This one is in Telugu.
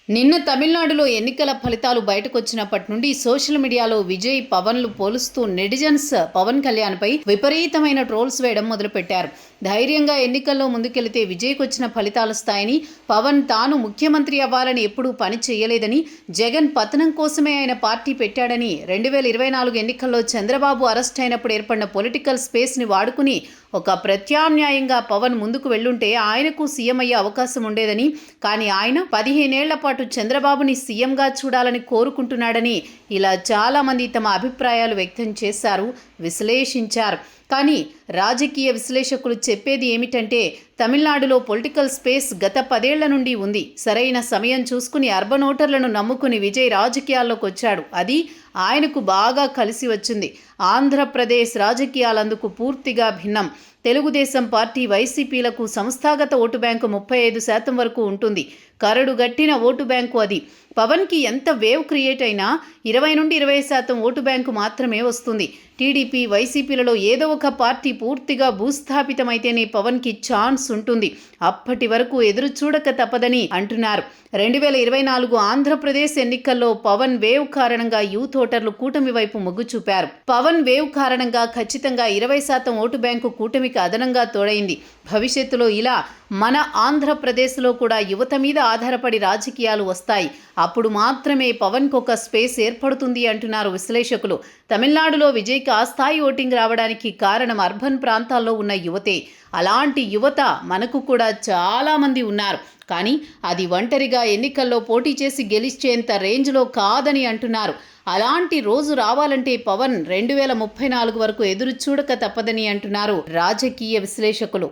నిన్న తమిళనాడులో ఎన్నికల ఫలితాలు బయటకొచ్చినప్పటి నుండి సోషల్ మీడియాలో విజయ్ పవన్లు పోలుస్తూ నెటిజన్స్ పవన్ కళ్యాణ్పై విపరీతమైన ట్రోల్స్ వేయడం మొదలుపెట్టారు. ధైర్యంగా ఎన్నికల్లో ముందుకెళితే విజయ్కి వచ్చిన ఫలితాలు స్థాయిని, పవన్ తాను ముఖ్యమంత్రి అవ్వాలని ఎప్పుడూ పని చేయలేదని, జగన్ పతనం కోసమే ఆయన పార్టీ పెట్టాడని, 2024 ఎన్నికల్లో చంద్రబాబు అరెస్ట్ అయినప్పుడు ఏర్పడిన పొలిటికల్ స్పేస్ని వాడుకుని ఒక ప్రత్యామ్నాయంగా పవన్ ముందుకు వెళ్ళుంటే ఆయనకు సీఎం అయ్యే అవకాశం ఉండేదని, కానీ ఆయన 15 ఏళ్ల పాటు చంద్రబాబుని సీఎంగా చూడాలని కోరుకుంటున్నాడని ఇలా చాలామంది తమ అభిప్రాయాలు వ్యక్తం చేశారు, విశ్లేషించారు. కానీ రాజకీయ విశ్లేషకులు చెప్పేది ఏమిటంటే, తమిళనాడులో పొలిటికల్ స్పేస్ గత 10 ఏళ్ల నుండి ఉంది. సరైన సమయం చూసుకుని అర్బన్ ఓటర్లను నమ్ముకుని విజయ్ రాజకీయాల్లోకి వచ్చాడు. అది ఆయనకు బాగా కలిసి వచ్చింది. ఆంధ్రప్రదేశ్ రాజకీయాలందుకు పూర్తిగా భిన్నం. తెలుగుదేశం పార్టీ, వైసీపీలకు సంస్థాగత ఓటు బ్యాంకు 35% వరకు ఉంటుంది. కరడు గట్టిన ఓటు బ్యాంకు అది. పవన్కి ఎంత వేవ్ క్రియేట్ అయినా 20 నుండి 20% ఓటు బ్యాంకు మాత్రమే వస్తుంది. టీడీపీ, వైసీపీలలో ఏదో ఒక పార్టీ పూర్తిగా భూస్థాపితమైతేనే పవన్కి ఛాన్స్ ఉంటుంది. అప్పటి వరకు ఎదురు చూడక తప్పదని అంటున్నారు. 2024 ఆంధ్రప్రదేశ్ ఎన్నికల్లో పవన్ వేవ్ కారణంగా యూత్ ఓటర్లు కూటమి వైపు మొగ్గు చూపారు. పవన్ వేవ్ కారణంగా ఖచ్చితంగా 20% ఓటు బ్యాంకు కూటమికి అదనంగా తోడైంది. భవిష్యత్తులో ఇలా మన ఆంధ్రప్రదేశ్లో కూడా యువత మీద ఆధారపడి రాజకీయాలు వస్తాయి. అప్పుడు మాత్రమే పవన్కు ఒక స్పేస్ ఏర్పడుతుంది అంటున్నారు విశ్లేషకులు. తమిళనాడులో విజయ్కి ఆ స్థాయి ఓటింగ్ రావడానికి కారణం అర్బన్ ప్రాంతాల్లో ఉన్న యువతే. అలాంటి యువత మనకు కూడా చాలామంది ఉన్నారు. కానీ అది ఒంటరిగా ఎన్నికల్లో పోటీ చేసి గెలిచేంత రేంజ్లో కాదని అంటున్నారు. అలాంటి రోజు రావాలంటే పవన్ 2034 వరకు ఎదురు చూడక తప్పదని అంటున్నారు రాజకీయ విశ్లేషకులు.